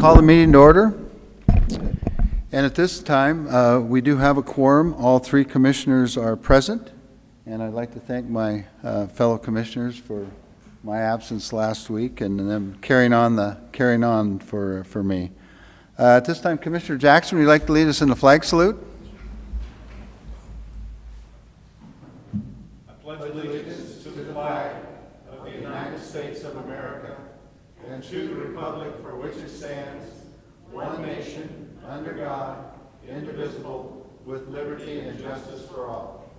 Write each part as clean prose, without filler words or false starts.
call the meeting to order. And at this time, we do have a quorum. All three commissioners are present. And I'd like to thank my fellow commissioners for my absence last week and them carrying on for me. At this time, Commissioner Jackson, would you like to lead us in the flag salute? I pledge allegiance to the flag of the United States of America and to the republic for which it stands, one nation, under God, indivisible, with liberty and justice for all.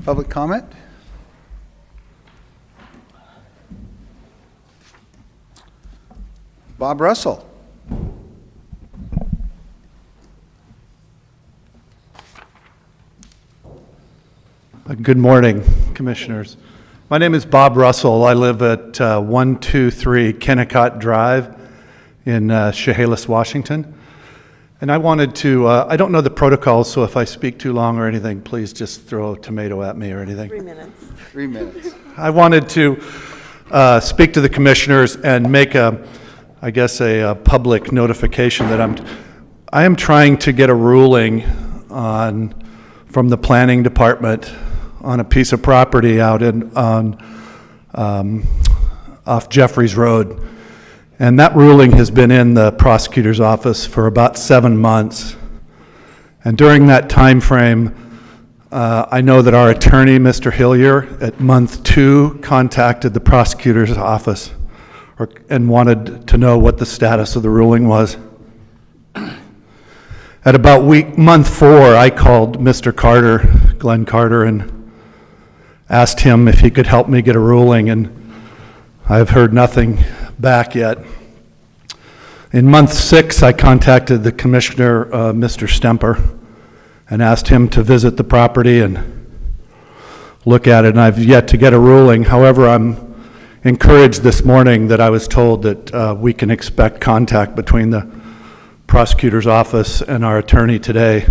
Public comment? Bob Russell. Good morning, Commissioners. My name is Bob Russell. I live at 123 Kennecott Drive in Chehalis, Washington. And I wanted to, I don't know the protocols, so if I speak too long or anything, please just throw a tomato at me or anything. 3 minutes. 3 minutes. I wanted to speak to the Commissioners and make a public notification that I am trying to get a ruling from the Planning Department on a piece of property out off Jeffries Road. And that ruling has been in the prosecutor's office for about 7 months. And during that time frame, I know that our attorney, Mr. Hillier, at month 2, contacted the prosecutor's office and wanted to know what the status of the ruling was. At about month 4, I called Mr. Carter, Glenn Carter, and asked him if he could help me get a ruling, and I've heard nothing back yet. In month 6, I contacted the commissioner, Mr. Stemper, and asked him to visit the property and look at it, and I've yet to get a ruling. However, I'm encouraged this morning that I was told that we can expect contact between the prosecutor's office and our attorney today.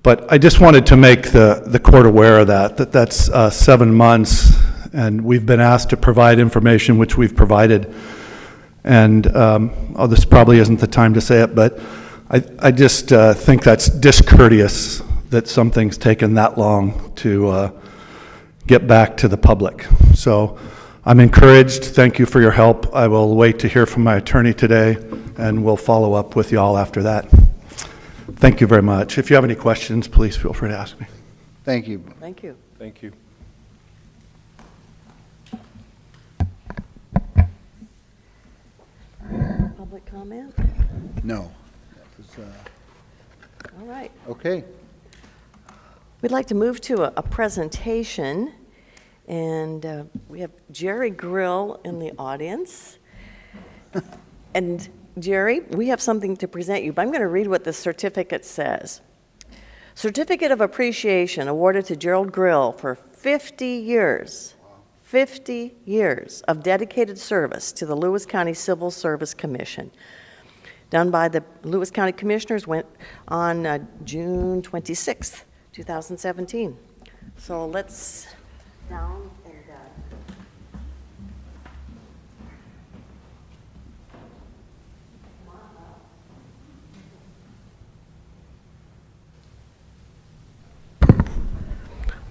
But I just wanted to make the court aware of that's 7 months, and we've been asked to provide information, which we've provided. And this probably isn't the time to say it, but I just think that's discourteous that something's taken that long to get back to the public. So I'm encouraged. Thank you for your help. I will wait to hear from my attorney today, and we'll follow up with y'all after that. Thank you very much. If you have any questions, please feel free to ask me. Thank you. Thank you. Thank you. Public comment? No. All right. Okay. We'd like to move to a presentation, and we have Jerry Grill in the audience. And Jerry, we have something to present you, but I'm going to read what the certificate says. Certificate of Appreciation awarded to Gerald Grill for 50 years of dedicated service to the Lewis County Civil Service Commission. Done by the Lewis County Commissioners went on June 26th, 2017. So let's down and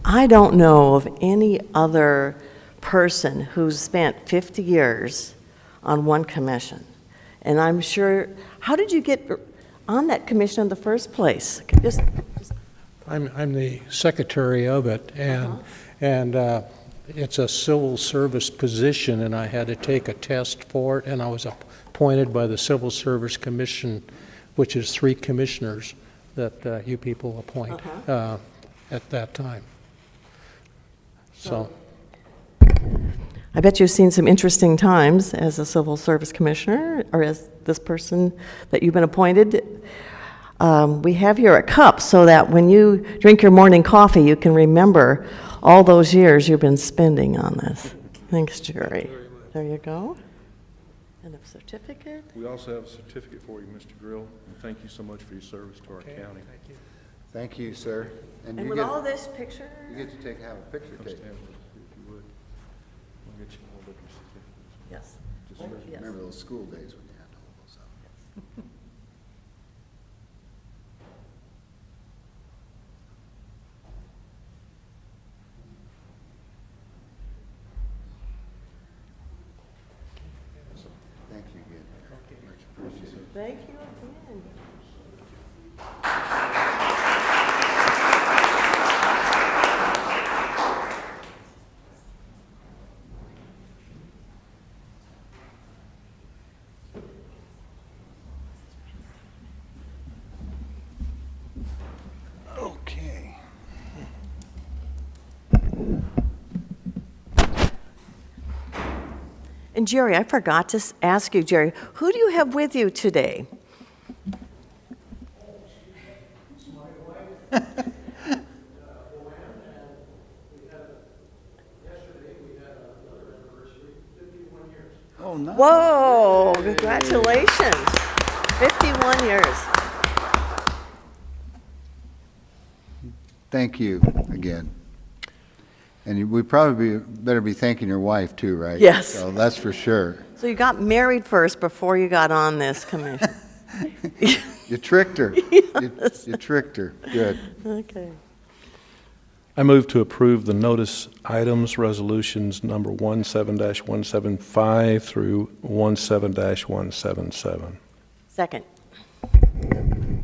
I don't know of any other person who's spent 50 years on one commission. And I'm sure, how did you get on that commission in the first place? I'm the secretary of it, and it's a civil service position, and I had to take a test for it, and I was appointed by the Civil Service Commission, which is 3 commissioners that you people appoint at that time. So, I bet you've seen some interesting times as a civil service commissioner, or as this person that you've been appointed. We have here a cup so that when you drink your morning coffee, you can remember all those years you've been spending on this. Thanks, Jerry. There you go. And a certificate. We also have a certificate for you, Mr. Grill, and thank you so much for your service to our county. Thank you. Thank you, sir. And you with get, all this picture. you get to have a picture taken. Remember those school days when you had to hold those up? Thank you again. Much appreciated. Thank you again. Okay. And Jerry, I forgot to ask you, Jerry, who do you have with you today? Oh, nice. Whoa, congratulations. 51 years. Thank you again. And we probably better be thanking your wife too, right? Yes. So that's for sure. So you got married first before you got on this commission. You tricked her. You tricked her. Good. Okay. I move to approve the notice items, resolutions number 17-175 through 17-177. Second. Good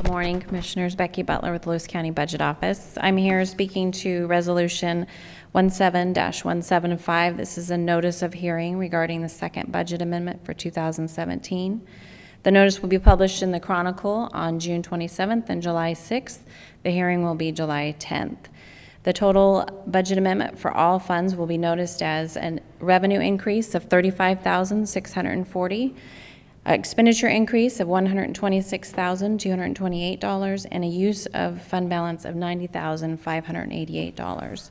morning, Commissioners. Becky Butler with Lewis County Budget Office. I'm here speaking to Resolution 17-175. This is a notice of hearing regarding the second budget amendment for 2017. The notice will be published in the Chronicle on June 27th and July 6th. The hearing will be July 10th. The total budget amendment for all funds will be noticed as a revenue increase of $35,640, expenditure increase of $126,228, and a use of fund balance of $90,588.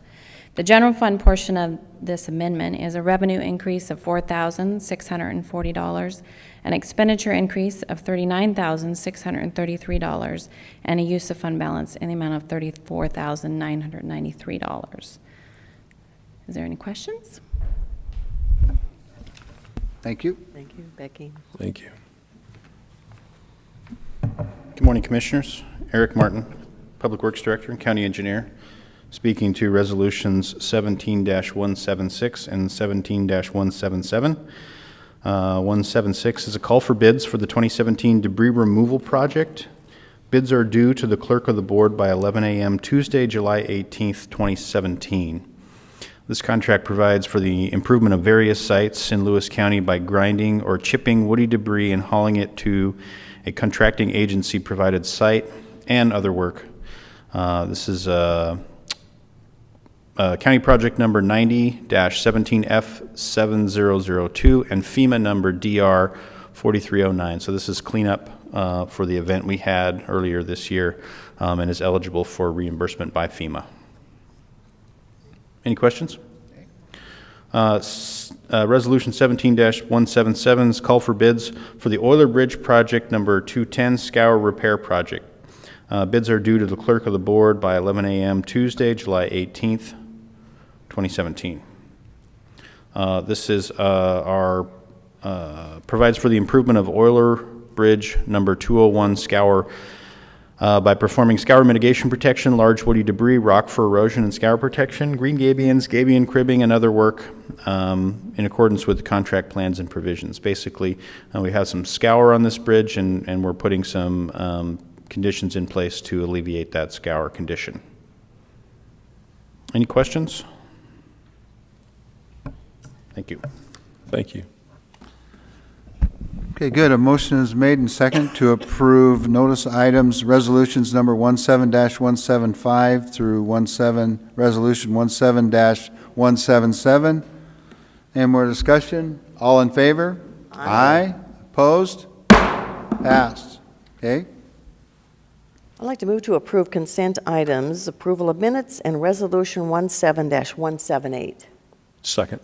The general fund portion of this amendment is a revenue increase of $4,640, an expenditure increase of $39,633, and a use of fund balance in the amount of $34,993. Is there any questions? Thank you. Thank you, Becky. Thank you. Good morning, Commissioners. Eric Martin, Public Works Director and County Engineer, speaking to Resolutions 17-176 and 17-177. 176 is a call for bids for the 2017 debris removal project. Bids are due to the Clerk of the Board by 11 a.m. Tuesday, July 18th, 2017. This contract provides for the improvement of various sites in Lewis County by grinding or chipping woody debris and hauling it to a contracting agency provided site and other work. This is County Project number 90-17F7002 and FEMA number DR 4309. So this is cleanup for the event we had earlier this year and is eligible for reimbursement by FEMA. Any questions? Resolution 17-177's call for bids for the Euler Bridge Project number 210 Scour Repair Project. Bids are due to the Clerk of the Board by 11 a.m. Tuesday, July 18th, 2017. This is provides for the improvement of Euler Bridge number 201 Scour by performing scour mitigation protection, large woody debris, rock for erosion and scour protection, green gabions, gabion cribbing, and other work in accordance with the contract plans and provisions. Basically, we have some scour on this bridge, and we're putting some conditions in place to alleviate that scour condition. Any questions? Thank you. Thank you. Okay, good. A motion is made and second to approve notice items, resolutions number 17-175 through resolution 17-177. Any more discussion? All in favor? Aye. Opposed? Passed. Okay. I'd like to move to approve consent items, approval of minutes, and resolution 17-178. Second.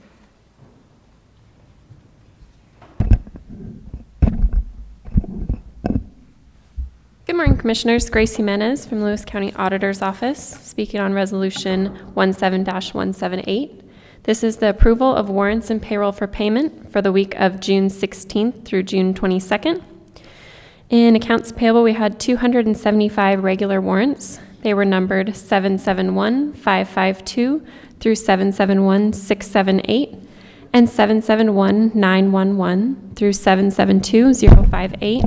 Good morning, Commissioners. Grace Jimenez from Lewis County Auditor's Office, speaking on Resolution 17-178. This is the approval of warrants and payroll for payment for the week of June 16th through June 22nd. In accounts payable, we had 275 regular warrants. They were numbered 771552 through 771678 and 771911 through 772058.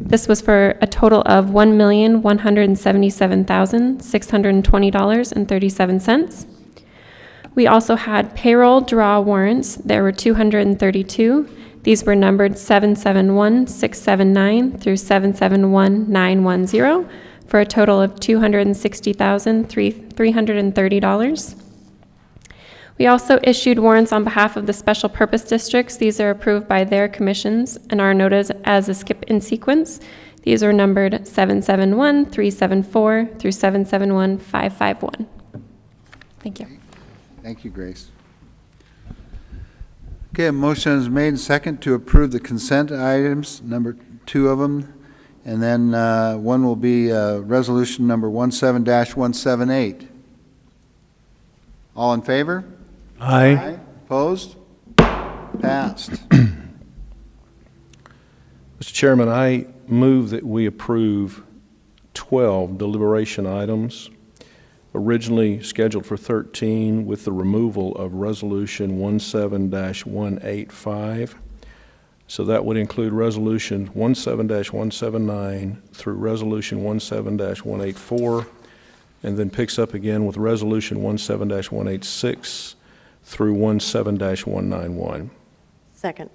This was for a total of $1,177,620.37. We also had payroll draw warrants. There were 232. These were numbered 771679 through 771910 for a total of $260,330. We also issued warrants on behalf of the special purpose districts. These are approved by their commissions and are noted as a skip in sequence. These are numbered 771374 through 771551. Thank you. Thank you, Grace. Okay, a motion is made and second to approve the consent items, number 2 of them, and then one will be resolution number 17-178. All in favor? Aye. Opposed? Passed. Mr. Chairman, I move that we approve 12 deliberation items, originally scheduled for 13, with the removal of Resolution 17-185. So that would include Resolution 17-179 through Resolution 17-184, and then picks up again with Resolution 17-186 through 17-191. Second.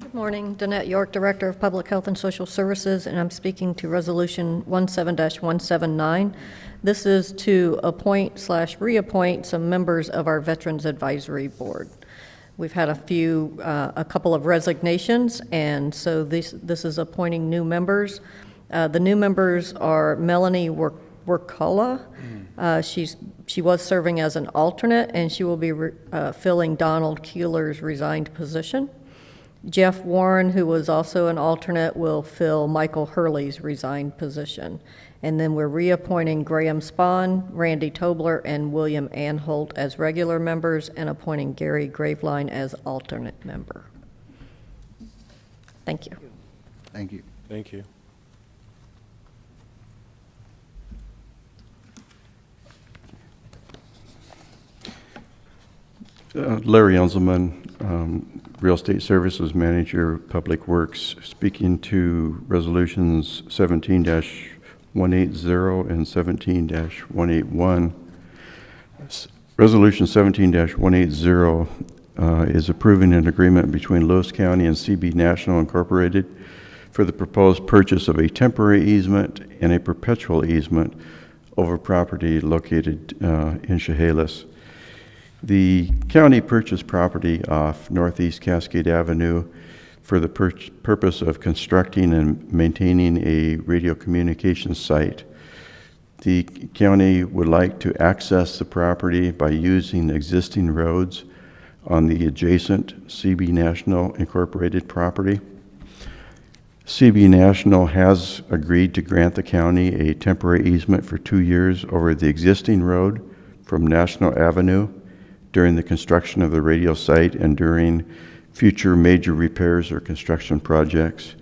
Good morning, Danette York, Director of Public Health and Social Services, and I'm speaking to Resolution 17-179. This is to appoint/reappoint some members of our Veterans Advisory Board. We've had a couple of resignations, and so this is appointing new members. The new members are Melanie Workala. She was serving as an alternate, and she will be filling Donald Keeler's resigned position. Jeff Warren, who was also an alternate, will fill Michael Hurley's resigned position. And then we're reappointing Graham Spahn, Randy Tobler, and William Anholt as regular members, and appointing Gary Graveline as alternate member. Thank you. Thank you. Thank you. Larry Unzelman, Real Estate Services Manager, Public Works, speaking to resolutions 17-180 and 17-181. Resolution 17-180 is approving an agreement between Lewis County and CB National Incorporated for the proposed purchase of a temporary easement and a perpetual easement over property located in Chehalis. The county purchased property off Northeast Cascade Avenue for the purpose of constructing and maintaining a radio communications site. The county would like to access the property by using existing roads on the adjacent CB National Incorporated property. CB National has agreed to grant the county a temporary easement for 2 years over the existing road from National Avenue during the construction of the radio site and during future major repairs or construction projects.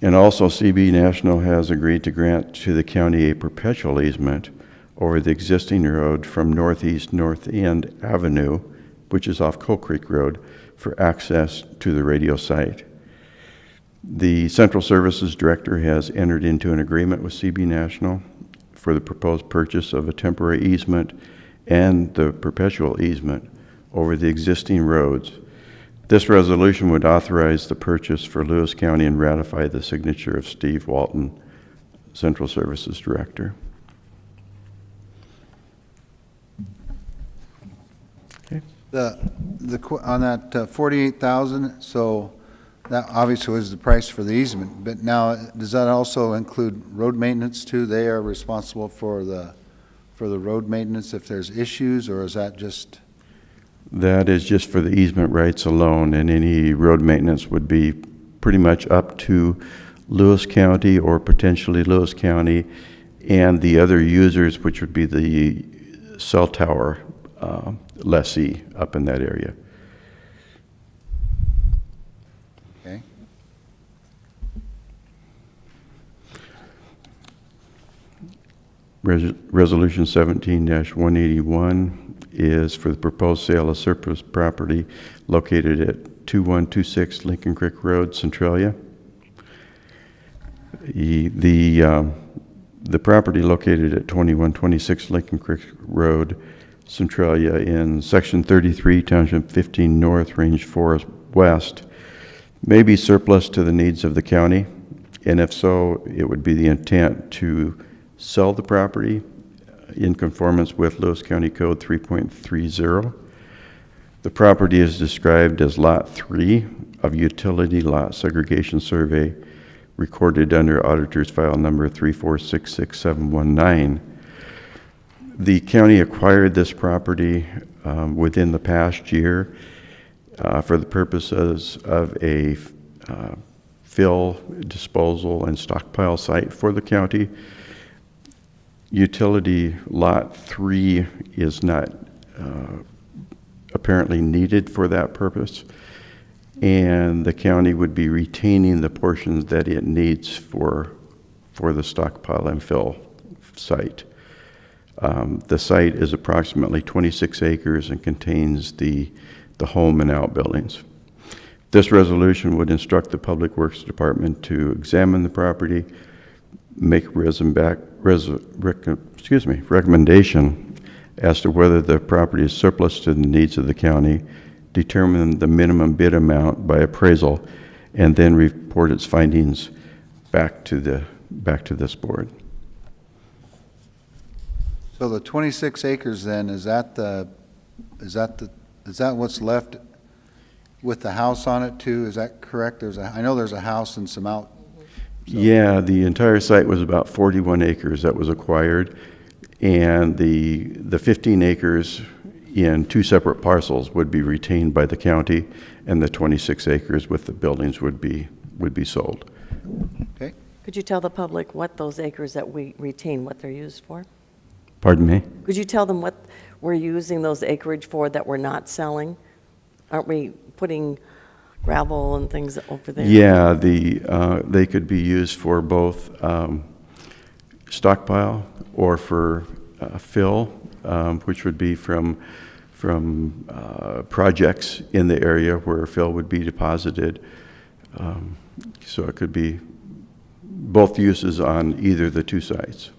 And also CB National has agreed to grant to the county a perpetual easement over the existing road from Northeast North End Avenue, which is off Coal Creek Road, for access to the radio site. The Central Services Director has entered into an agreement with CB National for the proposed purchase of a temporary easement and the perpetual easement over the existing roads. This resolution would authorize the purchase for Lewis County and ratify the signature of Steve Walton, Central Services Director. Okay. On that 48,000, so that obviously was the price for the easement, but now does that also include road maintenance too? They are responsible for the road maintenance if there's issues, or is that just? That is just for the easement rights alone, and any road maintenance would be pretty much up to Lewis County or potentially Lewis County and the other users, which would be the cell tower lessee up in that area. Okay. Resolution 17-181 is for the proposed sale of surplus property located at 2126 Lincoln Creek Road, Centralia. The property located at 2126 Lincoln Creek Road, Centralia in Section 33, Township 15 North, Range 4 West, may be surplus to the needs of the county, and if so, it would be the intent to sell the property in conformance with Lewis County Code 3.30. The property is described as Lot 3 of Utility Lot Segregation Survey, recorded under Auditor's File Number 3466719. The county acquired this property within the past year for the purposes of a fill, disposal, and stockpile site for the county. Utility Lot 3 is not apparently needed for that purpose, and the county would be retaining the portions that it needs for the stockpile and fill site. The site is approximately 26 acres and contains the home and outbuildings. This resolution would instruct the Public Works Department to examine the property, make recommendation as to whether the property is surplus to the needs of the county, determine the minimum bid amount by appraisal, and then report its findings back to this board. So the 26 acres then, is that what's left with the house on it too? Is that correct? I know there's a house and some out. Yeah, the entire site was about 41 acres that was acquired, and the 15 acres in two separate parcels would be retained by the county, and the 26 acres with the buildings would be sold. Okay. Could you tell the public what those acres that we retain, what they're used for? Pardon me? Could you tell them what we're using those acreage for that we're not selling? Aren't we putting gravel and things over there? Yeah, they could be used for both stockpile or for fill, which would be from projects in the area where fill would be deposited. So it could be both uses on either the two sites.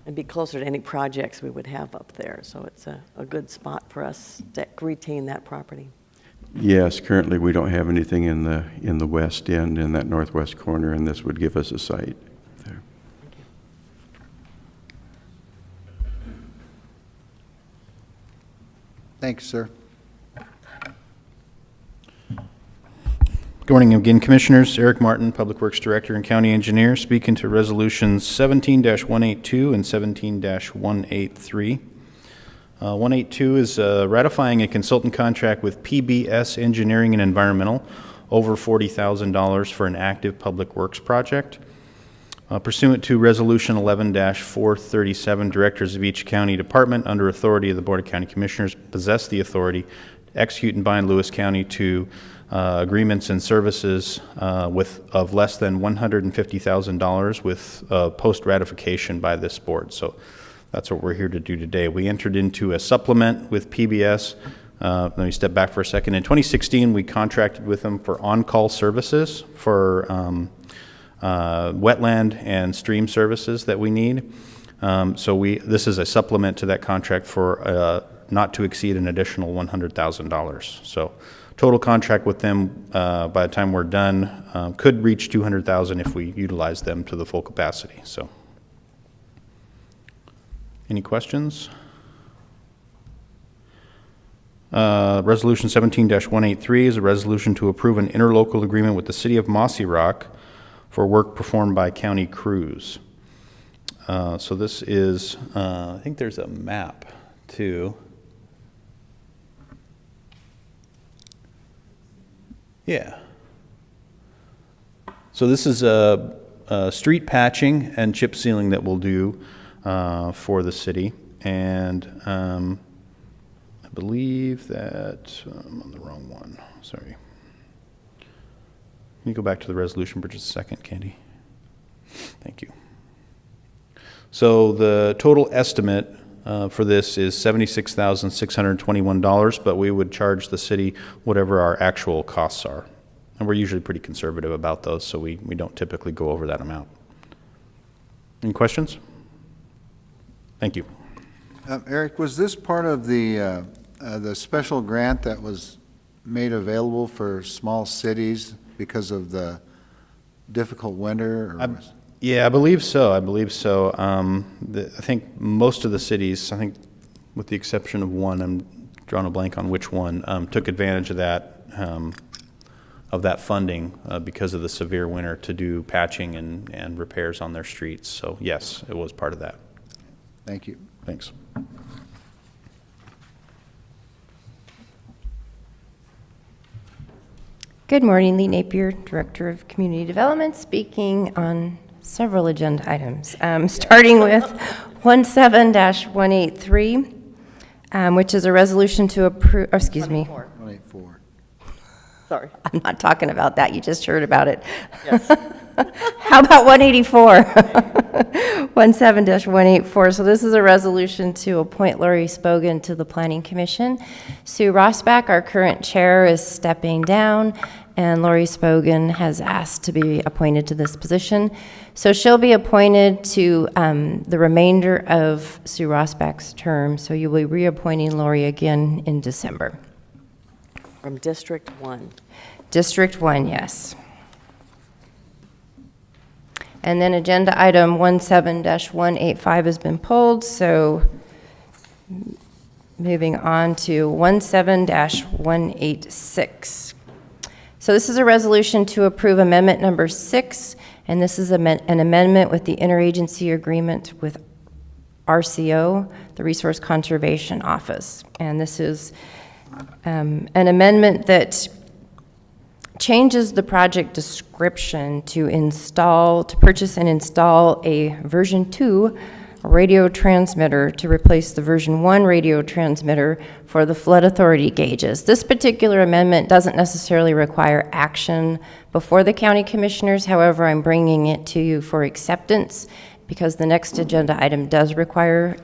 And be closer to any projects we would have up there, so it's a good spot for us to retain that property. Yes, currently we don't have anything in the west end, in that northwest corner, and this would give us a site there. Thanks, sir. Good morning again, Commissioners. Eric Martin, Public Works Director and County Engineer, speaking to Resolutions 17-182 and 17-183. 182 is ratifying a consultant contract with PBS Engineering and Environmental, over $40,000 for an active public works project. Pursuant to Resolution 11-437, directors of each county department under authority of the Board of County Commissioners possess the authority to execute and bind Lewis County to agreements and services of less than $150,000 with post-ratification by this board. So that's what we're here to do today. We entered into a supplement with PBS. Let me step back for a second. In 2016, we contracted with them for on-call services for wetland and stream services that we need. This is a supplement to that contract for not to exceed an additional $100,000. So total contract with them by the time we're done could reach $200,000 if we utilize them to the full capacity. So, any questions? Resolution 17-183 is a resolution to approve an interlocal agreement with the City of Mossyrock for work performed by county crews. So this is, I think there's a map too. Yeah. So this is a street patching and chip sealing that we'll do for the city. And I believe that I'm on the wrong one. Sorry. Can you go back to the resolution for just a second, Candy? Thank you. So the total estimate for this is $76,621, but we would charge the city whatever our actual costs are. And we're usually pretty conservative about those, so we don't typically go over that amount. Any questions? Thank you. Eric, was this part of the special grant that was made available for small cities because of the difficult winter? Or Yeah, I believe so. I think most of the cities, I think with the exception of one, I'm drawing a blank on which one, took advantage of that funding because of the severe winter to do patching and repairs on their streets. So yes, it was part of that. Thank you. Thanks. Good morning, Lee Napier, Director of Community Development, speaking on several agenda items, starting with 17-183, which is a resolution to approve, excuse me. 184. Sorry. I'm not talking about that. You just heard about it. Yes. How about 184? 17-184. So this is a resolution to appoint Lori Spogan to the Planning Commission. Sue Rossback, our current chair, is stepping down, and Lori Spogan has asked to be appointed to this position. So she'll be appointed to the remainder of Sue Rossback's term, so you'll be reappointing Lori again in December. From District 1. District 1, yes. And then agenda item 17-185 has been pulled, so moving on to 17-186. So this is a resolution to approve amendment number 6, and this is an amendment with the interagency agreement with RCO, the Resource Conservation Office. And this is an amendment that changes the project description to purchase and install a version 2 radio transmitter to replace the version 1 radio transmitter for the flood authority gauges. This particular amendment doesn't necessarily require action before the county commissioners. However, I'm bringing it to you for acceptance because the next agenda item does require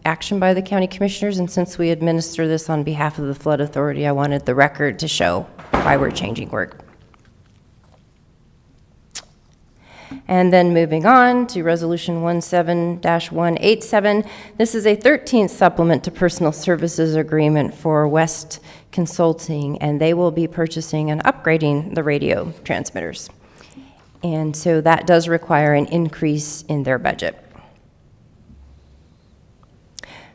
action by the county commissioners, and since we administer this on behalf of the flood authority, I wanted the record to show why we're changing work. And then moving on to Resolution 17-187. This is a 13th supplement to personal services agreement for West Consulting, and they will be purchasing and upgrading the radio transmitters. And so that does require an increase in their budget.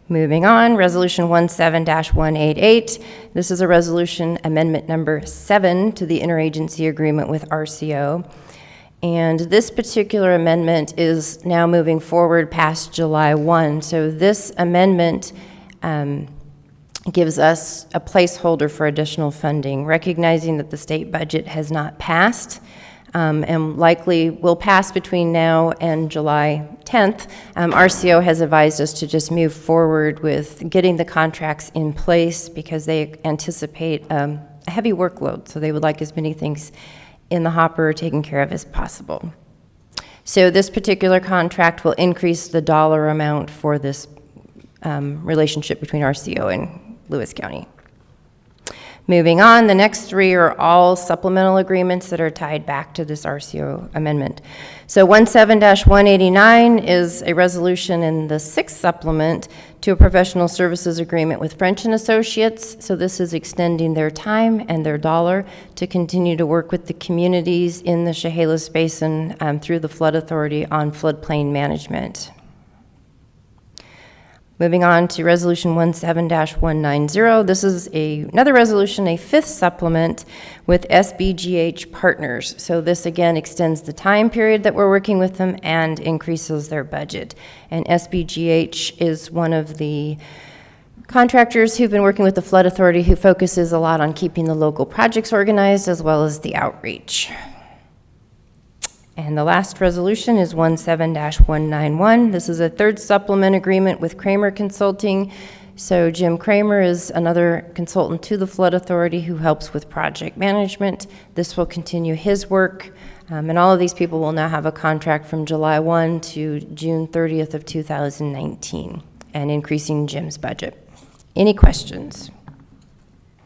Moving on, Resolution 17-188. This is a resolution amendment number 7 to the interagency agreement with RCO. And this particular amendment is now moving forward past July 1. So this amendment gives us a placeholder for additional funding, recognizing that the state budget has not passed and likely will pass between now and July 10th. RCO has advised us to just move forward with getting the contracts in place because they anticipate a heavy workload. So they would like as many things in the hopper taken care of as possible. So this particular contract will increase the dollar amount for this relationship between RCO and Lewis County. Moving on, the next 3 are all supplemental agreements that are tied back to this RCO amendment. So 17-189 is a resolution in the 6th supplement to a professional services agreement with French Associates. So this is extending their time and their dollar to continue to work with the communities in the Chehalis Basin through the Flood Authority on floodplain management. Moving on to Resolution 17-190. This is another resolution, a 5th supplement with SBGH Partners. So this again extends the time period that we're working with them and increases their budget. And SBGH is one of the contractors who've been working with the Flood Authority who focuses a lot on keeping the local projects organized as well as the outreach. And the last resolution is 17-191. This is a third supplement agreement with Kramer Consulting. So Jim Kramer is another consultant to the Flood Authority who helps with project management. This will continue his work, and all of these people will now have a contract from July 1 to June 30th of 2019, and increasing Jim's budget. Any questions?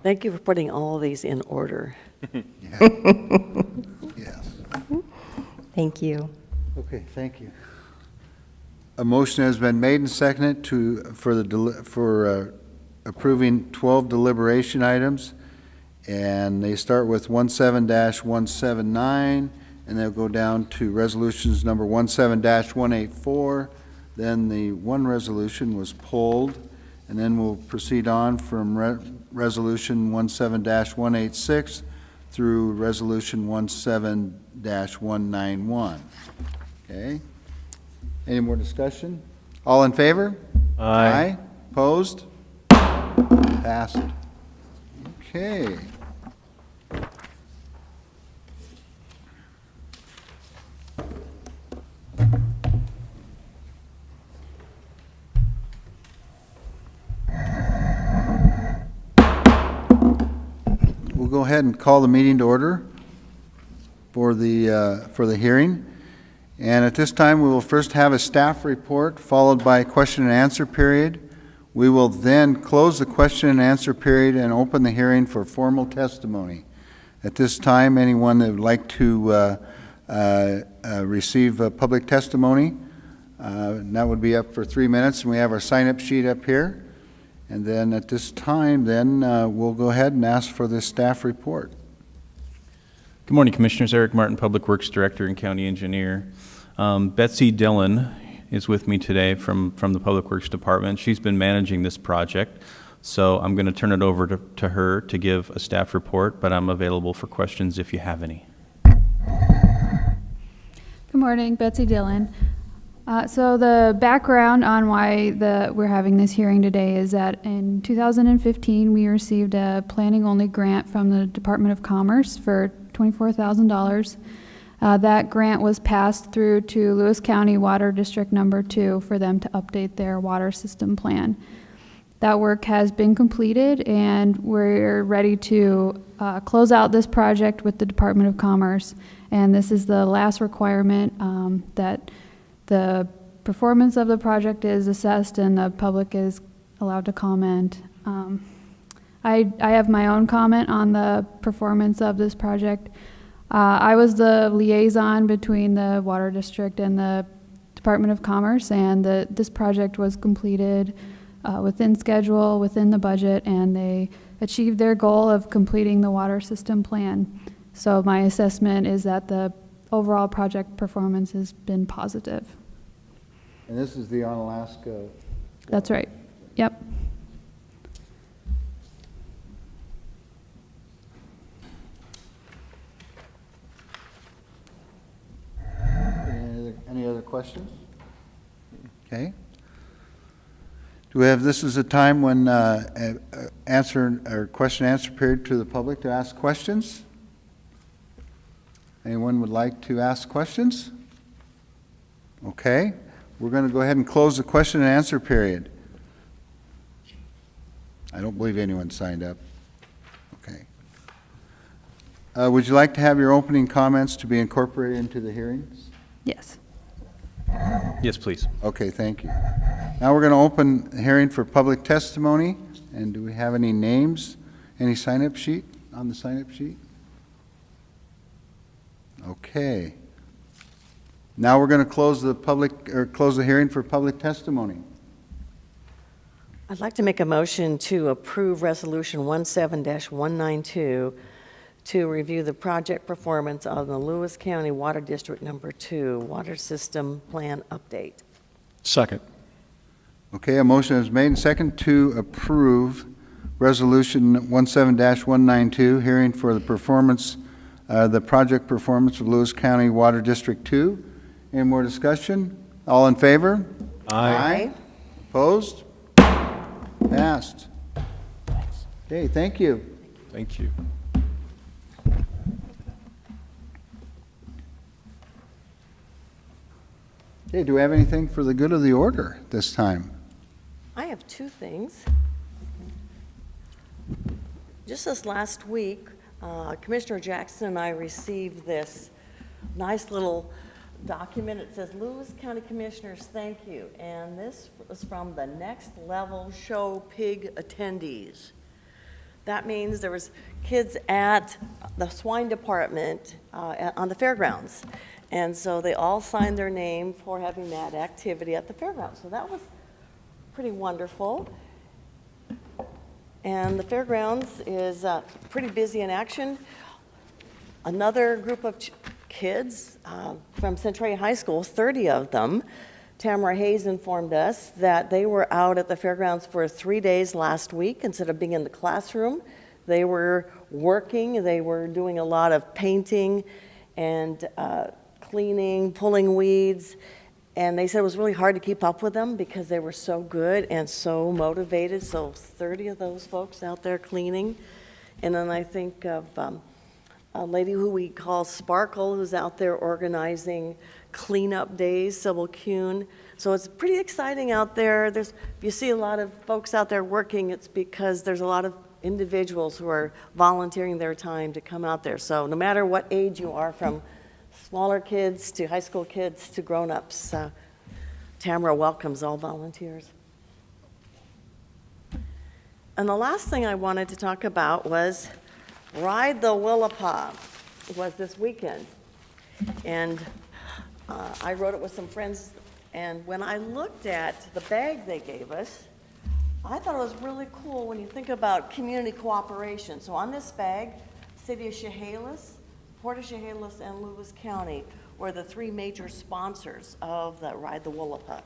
Thank you for putting all of these in order. Yes. Thank you. Okay, thank you. A motion has been made and seconded for approving 12 deliberation items, and they start with 17-179, and they'll go down to resolutions number 17-184. Then the one resolution was pulled, and then we'll proceed on from resolution 17-186 through resolution 17-191. Okay? Any more discussion? All in favor? Aye. Opposed? Passed. Okay. We'll go ahead and call the meeting to order for the hearing. And at this time, we will first have a staff report, followed by a question and answer period. We will then close the question and answer period and open the hearing for formal testimony. At this time, anyone that would like to receive public testimony, that would be up for 3 minutes, and we have our sign-up sheet up here. And then at this time, we'll go ahead and ask for the staff report. Good morning, Commissioners. Eric Martin, Public Works Director and County Engineer. Betsy Dillon is with me today from the Public Works Department. She's been managing this project, so I'm going to turn it over to her to give a staff report, but I'm available for questions if you have any. Good morning, Betsy Dillon. So the background on why we're having this hearing today is that in 2015, we received a planning-only grant from the Department of Commerce for $24,000. That grant was passed through to Lewis County Water District Number 2 for them to update their water system plan. That work has been completed, and we're ready to close out this project with the Department of Commerce. And this is the last requirement that the performance of the project is assessed and the public is allowed to comment. I have my own comment on the performance of this project. I was the liaison between the Water District and the Department of Commerce, and this project was completed within schedule, within the budget, and they achieved their goal of completing the water system plan. So my assessment is that the overall project performance has been positive. And this is the Onalaska. That's right. Yep. Any other questions? Okay. Do we have, this is a time when question and answer period to the public to ask questions? Anyone would like to ask questions? Okay. We're going to go ahead and close the question and answer period. I don't believe anyone signed up. Okay. Would you like to have your opening comments to be incorporated into the hearings? Yes. Yes, please. Okay, thank you. Now we're going to open the hearing for public testimony. And do we have any names? Any sign-up sheet on the sign-up sheet? Okay. Now we're going to close the hearing for public testimony. I'd like to make a motion to approve Resolution 17-192 to review the project performance of the Lewis County Water District Number 2 Water System Plan Update. Second. Okay, a motion is made and second to approve Resolution 17-192, hearing for the performance, the project performance of Lewis County Water District 2. Any more discussion? All in favor? Aye. Opposed? Passed. Okay, thank you. Thank you. Okay, do we have anything for the good of the order this time? I have two things. Just this last week, Commissioner Jackson and I received this nice little document. It says, Lewis County Commissioners, thank you. And this was from the Next Level Show Pig attendees. That means there was kids at the swine department on the fairgrounds. And so they all signed their name for having that activity at the fairgrounds. So that was pretty wonderful. And the fairgrounds is pretty busy in action. Another group of kids from Centralia High School, 30 of them, Tamara Hayes informed us that they were out at the fairgrounds for 3 days last week. Instead of being in the classroom, they were working. They were doing a lot of painting and cleaning, pulling weeds. And they said it was really hard to keep up with them because they were so good and so motivated. So 30 of those folks out there cleaning. And then I think of a lady who we call Sparkle, who's out there organizing cleanup days, Sybil Kuhn. So it's pretty exciting out there. If you see a lot of folks out there working, it's because there's a lot of individuals who are volunteering their time to come out there. So no matter what age you are, from smaller kids to high school kids to grown-ups, Tamara welcomes all volunteers. And the last thing I wanted to talk about was Ride the Willapa. It was this weekend. And I wrote it with some friends, and when I looked at the bag they gave us, I thought it was really cool when you think about community cooperation. So on this bag, City of Chehalis, Port of Chehalis, and Lewis County were the three major sponsors of the Ride the Willapa.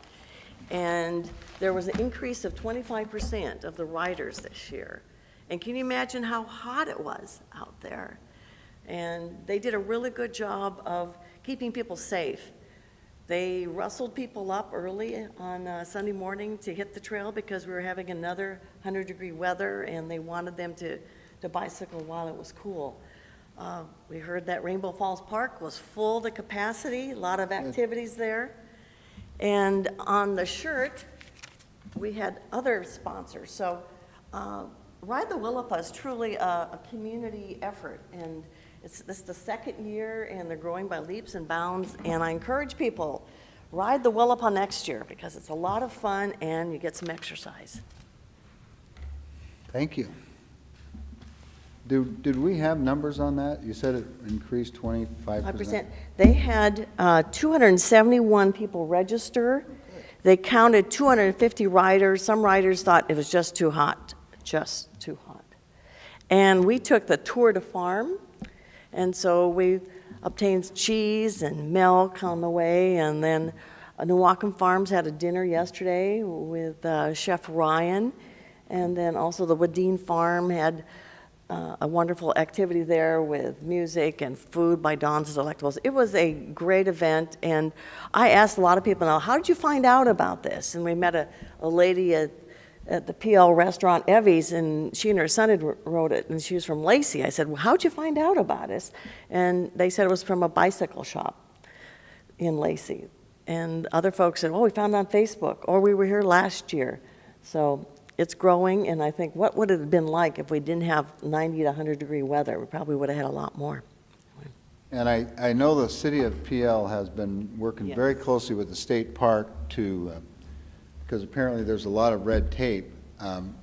And there was an increase of 25% of the riders this year. And can you imagine how hot it was out there? And they did a really good job of keeping people safe. They rustled people up early on Sunday morning to hit the trail because we were having another 100-degree weather, and they wanted them to bicycle while it was cool. We heard that Rainbow Falls Park was full to capacity, a lot of activities there. And on the shirt, we had other sponsors. So Ride the Willapa is truly a community effort, and this is the second year, and they're growing by leaps and bounds. And I encourage people, ride the Willapa next year because it's a lot of fun and you get some exercise. Thank you. Did we have numbers on that? You said it increased 25%. 5%. They had 271 people register. They counted 250 riders. Some riders thought it was just too hot, just too hot. And we took the tour to farm. And so we obtained cheese and milk on the way. And then Newaukum Farms had a dinner yesterday with Chef Ryan. And then also the Wadeen Farm had a wonderful activity there with music and food by Don's Delectables. It was a great event. And I asked a lot of people, now, how did you find out about this? And we met a lady at the PL restaurant, Evie's, and she and her son had wrote it, and she was from Lacey. I said, well, how'd you find out about us? And they said it was from a bicycle shop in Lacey. And other folks said, well, we found it on Facebook, or we were here last year. So it's growing, and I think, what would it have been like if we didn't have 90 to 100-degree weather? We probably would have had a lot more. And I know the city of PL has been working Yes. very closely with the state park to, because apparently there's a lot of red tape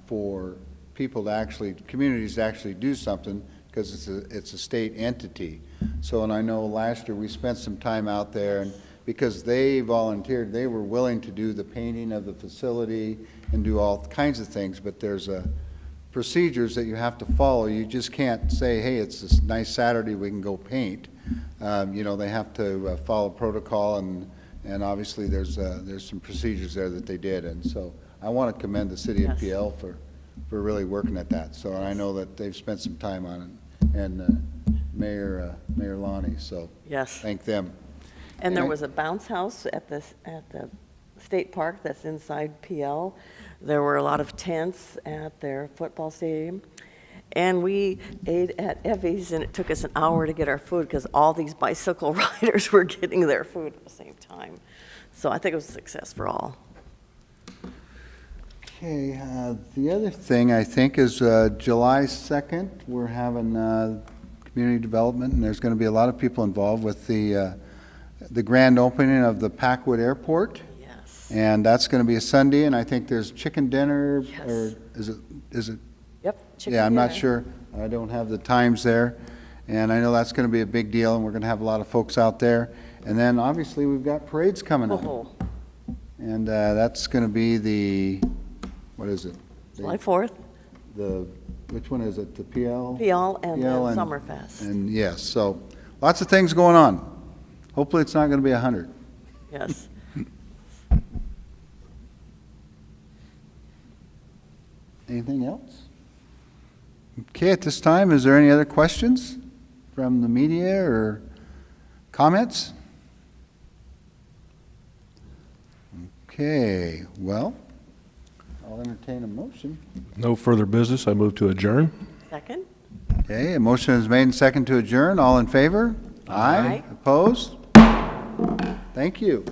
for people to actually, communities to actually do something because it's a state entity. So, and I know last year we spent some time out there, and because they volunteered, they were willing to do the painting of the facility and do all kinds of things, but there's procedures that you have to follow. You just can't say, hey, it's this nice Saturday, we can go paint. You know, they have to follow protocol, and obviously there's some procedures there that they did. And so I want to commend the city of Yes. PL for really working at that. So I know that they've spent some time on it, and Mayor Lonnie, so Yes. thank them. And there was a bounce house at the state park that's inside PL. There were a lot of tents at their football stadium. And we ate at Evie's, and it took us an hour to get our food because all these bicycle riders were getting their food at the same time. So I think it was a success for all. Okay, the other thing I think is July 2nd, we're having community development, and there's going to be a lot of people involved with the grand opening of the Packwood Airport. Yes. And that's going to be a Sunday, and I think there's chicken dinner, Yes. or is it? Yep. chicken Yeah, I'm not dinner. sure. I don't have the times there. And I know that's going to be a big deal, and we're going to have a lot of folks out there. And then, obviously, we've got parades coming up. Oh, And that's going to be the, what is it? July 4th, Which one is it? The PL? PL and PL then Summerfest. And yes, so lots of things going on. Hopefully, it's not going to be 100. Yes. Anything else? Okay, at this time, is there any other questions from the media or comments? Okay, well, I'll entertain a motion. No further business. I move to adjourn. Second? Okay, a motion is made and second to adjourn. All in favor? Aye. Opposed? Thank you.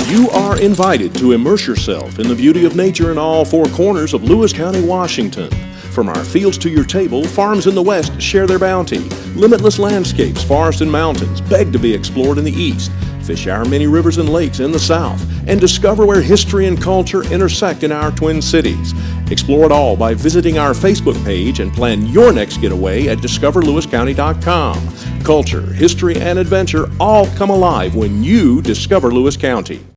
You are invited to immerse yourself in the beauty of nature in all four corners of Lewis County, Washington. From our fields to your table, farms in the west share their bounty. Limitless landscapes, forests and mountains beg to be explored in the east. Fish our many rivers and lakes in the south, and discover where history and culture intersect in our twin cities. Explore it all by visiting our Facebook page and plan your next getaway at discoverlewiscounty.com. Culture, history, and adventure all come alive when you discover Lewis County.